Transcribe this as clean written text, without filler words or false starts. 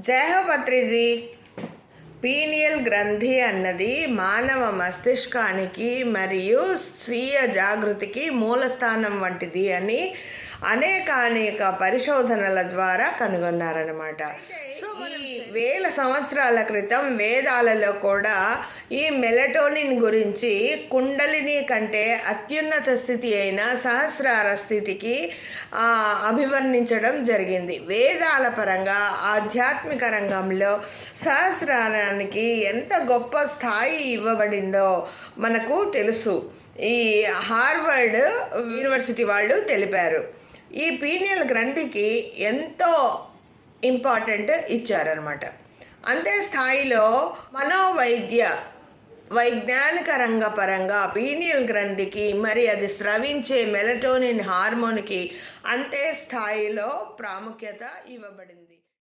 జై హో పత్రిజీ. పీనియల్ గ్రంథి అన్నది మానవ మస్తిష్కానికి మరియు స్వీయ జాగృతికి మూలస్థానం వంటిది అని అనేక పరిశోధనల ద్వారా కనుగొన్నారన్నమాట. ఈ వేల సంవత్సరాల క్రితం వేదాలలో కూడా ఈ మెలటోనిన్ గురించి కుండలిని కంటే అత్యున్నత స్థితి అయిన సహస్రార స్థితికి అభివర్ణించడం జరిగింది. వేదాల పరంగా ఆధ్యాత్మిక రంగంలో సహస్రారానికి ఎంత గొప్ప స్థాయి ఇవ్వబడిందో మనకు తెలుసు. ఈ హార్వర్డ్ యూనివర్సిటీ వాళ్ళు తెలిపారు. ఈ పీనియల్ గ్రంథికి ఎంతో ఇంపార్టెంట్ ఇచ్చారనమాట. అంతే స్థాయిలో వైజ్ఞానిక రంగపరంగా పీనియల్ గ్రంథికి మరి అది స్రవించే మెలటోనిన్ హార్మోన్కి అంతే స్థాయిలో ప్రాముఖ్యత ఇవ్వబడింది.